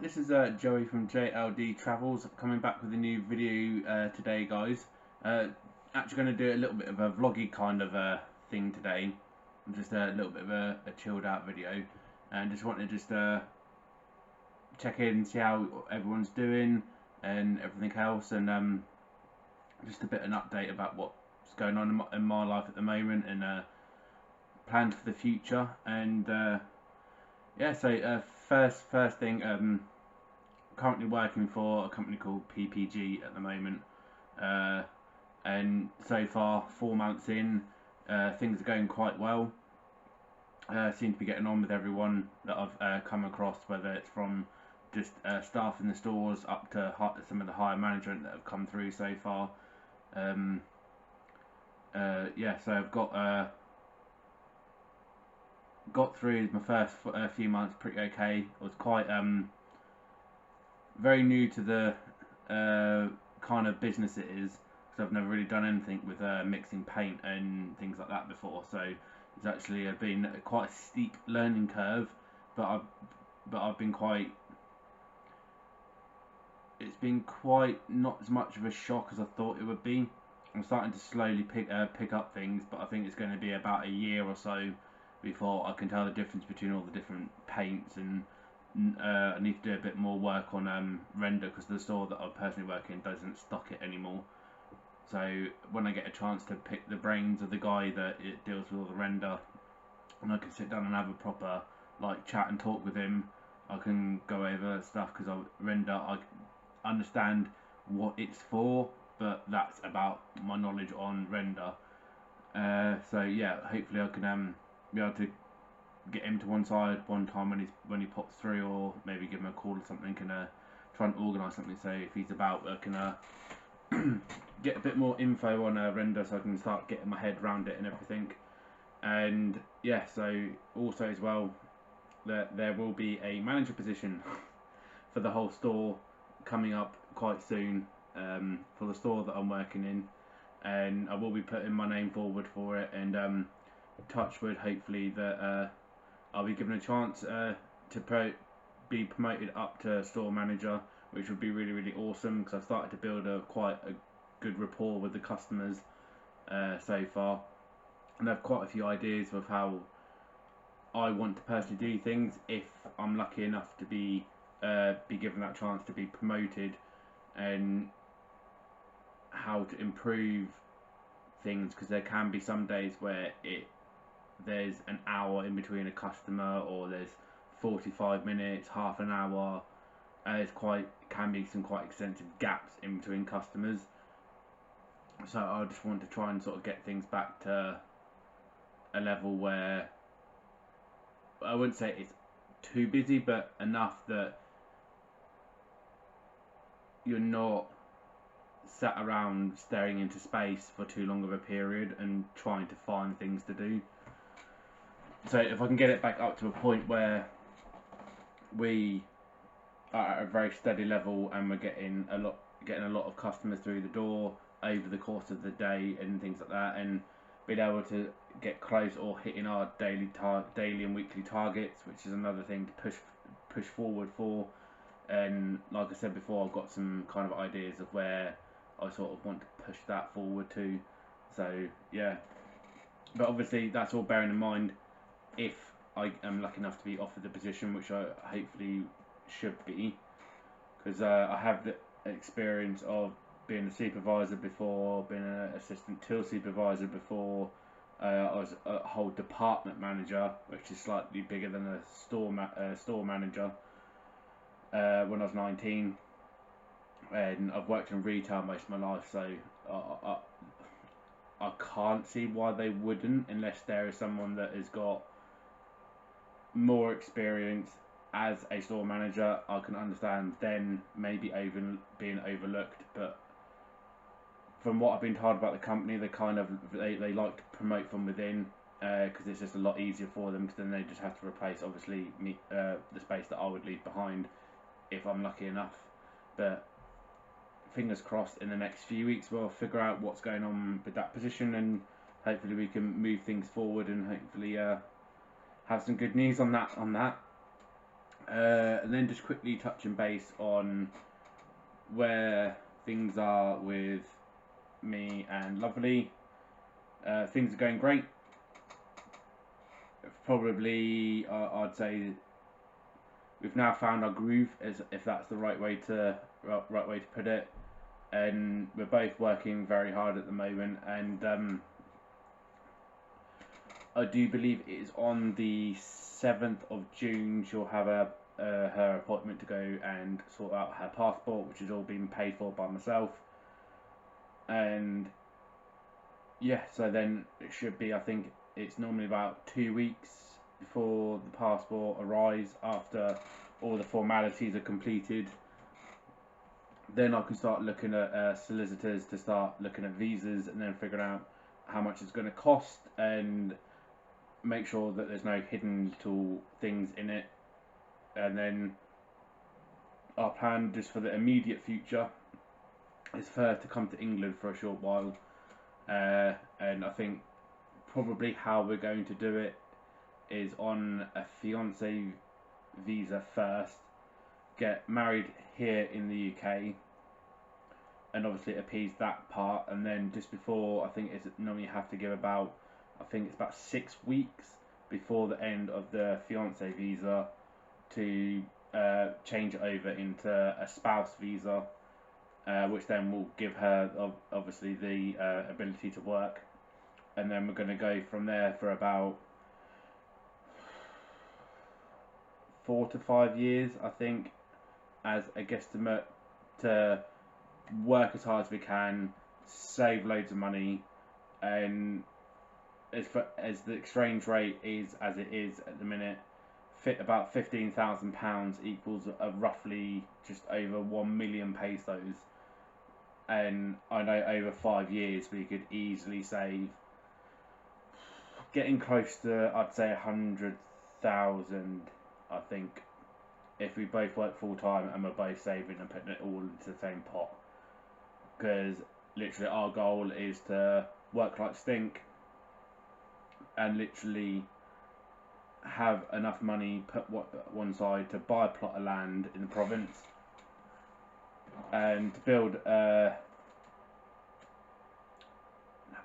this is Joey from JLD Travels coming back with a new video today, guys. Actually going to do a little bit of a vloggy kind of thing today. Just a little bit of a chilled out video, and just wanted to just check in, see how everyone's doing and everything else, and just a bit of an update about what's going on in my life at the moment, and plans for the future. And yeah, so first thing, currently working for a company called PPG at the moment, and so far 4 months in, things are going quite well. Seem to be getting on with everyone that I've come across, whether it's from just staff in the stores up to some of the higher management that have come through so far. Yeah, so I've got through my first few months pretty okay. I was quite very new to the kind of business it is, because I've never really done anything with mixing paint and things like that before. So it's actually been quite a steep learning curve, but I've been quite. It's been quite not as much of a shock as I thought it would be. I'm starting to slowly pick up things, but I think it's going to be about a year or so before I can tell the difference between all the different paints, and I need to do a bit more work on render, because the store that I personally work in doesn't stock it anymore. So when I get a chance to pick the brains of the guy that it deals with all the render, and I can sit down and have a proper chat and talk with him, I can go over stuff, because I understand what it's for, but that's about my knowledge on render. So yeah, hopefully I can be able to get him to one side one time when he pops through, or maybe give him a call or something, and try and organise something. So if he's about, I can get a bit more info on render, so I can start getting my head around it and everything. And yeah, so also as well, there will be a manager position for the whole store coming up quite soon, for the store that I'm working in, and I will be putting my name forward for it, and touch wood, hopefully that I'll be given a chance to be promoted up to store manager, which would be really awesome, because I've started to build quite a good rapport with the customers so far, and I have quite a few ideas of how I want to personally do things if I'm lucky enough to be given that chance to be promoted, and how to improve things, because there can be some days where there's an hour in between a customer, or there's 45 minutes, half an hour. Can be some quite extensive gaps in between customers. So I just want to try and sort of get things back to a level where I wouldn't say it's too busy, but enough that you're not sat around staring into space for too long of a period and trying to find things to do. So if I can get it back up to a point where we are at a very steady level, and we're getting a lot of customers through the door over the course of the day and things like that, and being able to get close or hitting our daily and weekly targets, which is another thing to push forward for. And like I said before, I've got some kind of ideas of where I sort of want to push that forward to. So yeah, but obviously that's all bearing in mind if I am lucky enough to be offered the position, which I hopefully should be, because I have the experience of being a supervisor before, being an assistant till supervisor before. I was a whole department manager, which is slightly bigger than a store manager, when I was 19, and I've worked in retail most of my life, so I can't see why they wouldn't, unless there is someone that has got more experience as a store manager. I can understand then maybe being overlooked, but from what I've been told about the company, they like to promote from within, because it's just a lot easier for them, because then they just have to replace, obviously, the space that I would leave behind if I'm lucky enough. But fingers crossed, in the next few weeks we'll figure out what's going on with that position, and hopefully we can move things forward, and hopefully have some good news on that. And then just quickly touching base on where things are with me and Lovely. Things are going great. Probably, I'd say we've now found our groove, as if that's the right way to put it. And we're both working very hard at the moment, and I do believe it is on the 7th of June she'll have her appointment to go and sort out her passport, which has all been paid for by myself. And yeah, so then it should be, I think it's normally about 2 weeks before the passport arrives, after all the formalities are completed. Then I can start looking at solicitors to start looking at visas, and then figuring out how much it's going to cost, and make sure that there's no hidden little things in it. And then our plan just for the immediate future is for her to come to England for a short while, and I think probably how we're going to do it is on a fiance visa first, get married here in the UK, and obviously appease that part, and then just before, I think it's normally you have to give about, I think it's about 6 weeks before the end of the fiance visa to change it over into a spouse visa, which then will give her obviously the ability to work. And then we're going to go from there for about 4 to 5 years, I think, as a guesstimate, to work as hard as we can, save loads of money, and as the exchange rate is as it is at the minute, about £15,000 equals roughly just over 1 million pesos. And I know over 5 years we could easily save, getting close to, I'd say, 100,000, I think, if we both work full time and we're both saving and putting it all into the same pot. Because literally our goal is to work like stink and literally have enough money put one side to buy a plot of land in the province, and to build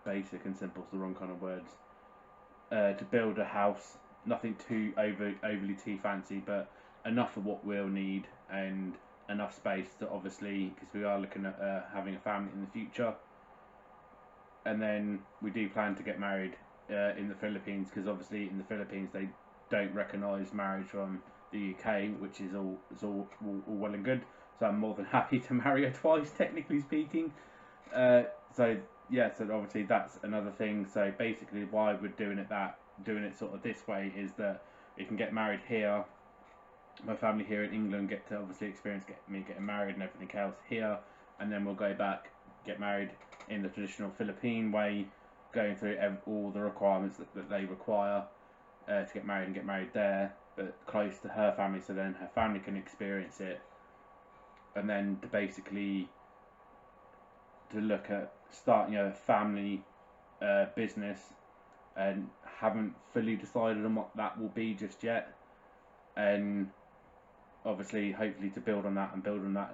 basic and simple is the wrong kind of words, to build a house, nothing too overly too fancy, but enough of what we'll need, and enough space to, obviously, because we are looking at having a family in the future. And then we do plan to get married in the Philippines, because obviously in the Philippines they don't recognise marriage from the UK, which is all well and good. So I'm more than happy to marry her twice, technically speaking. So yeah, so obviously that's another thing. So basically, why we're doing it sort of this way is that we can get married here. My family here in England get to obviously experience me getting married and everything else here, and then we'll go back, get married in the traditional Philippine way, going through all the requirements that they require to get married, and get married there, but close to her family, so then her family can experience it. And then to basically to look at starting a family business, and haven't fully decided on what that will be just yet. And obviously, hopefully to build on that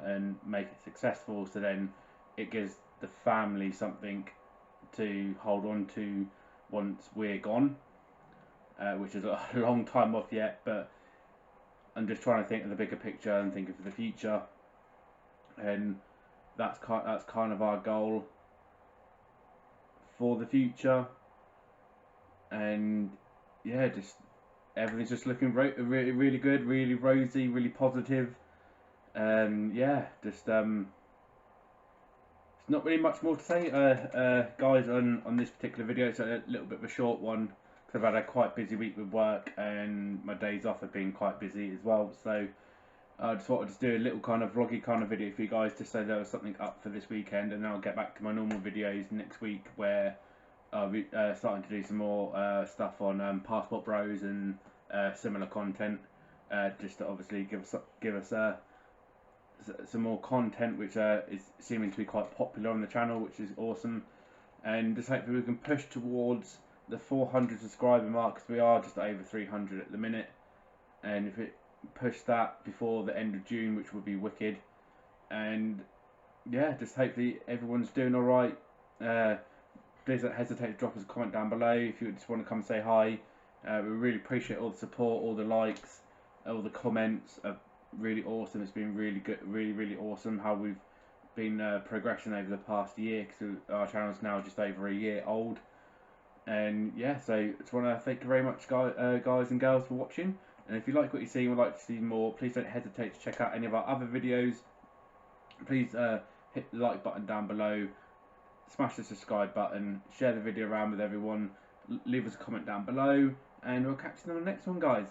and make it successful, so then it gives the family something to hold on to once we're gone, which is a long time off yet, but I'm just trying to think of the bigger picture and think of the future, and that's kind of our goal for the future. And yeah, just everything's just looking really good, really rosy, really positive. And yeah, just there's not really much more to say, guys, on this particular video. It's a little bit of a short one because I've had a quite busy week with work, and my days off have been quite busy as well. So I just wanted to do a little kind of vloggy kind of video for you guys, just so there was something up for this weekend, and then I'll get back to my normal videos next week, where I'll be starting to do some more stuff on Passport Bros and similar content, just to obviously give us some more content, which is seeming to be quite popular on the channel, which is awesome. And just hopefully we can push towards the 400 subscriber mark, because we are just over 300 at the minute. And push that before the end of June, which would be wicked. And yeah, just hopefully everyone's doing all right. Please don't hesitate to drop us a comment down below if you just want to come say hi. We really appreciate all the support, all the likes, all the comments are really awesome. It's been really good, really awesome how we've been progressing over the past year, because our channel's now just over a year old. And yeah, so I just want to thank you very much, guys and girls, for watching. And if you like what you see and would like to see more, please don't hesitate to check out any of our other videos. Please hit the like button down below, smash the subscribe button, share the video around with everyone, leave us a comment down below, and we'll catch you on the next one, guys.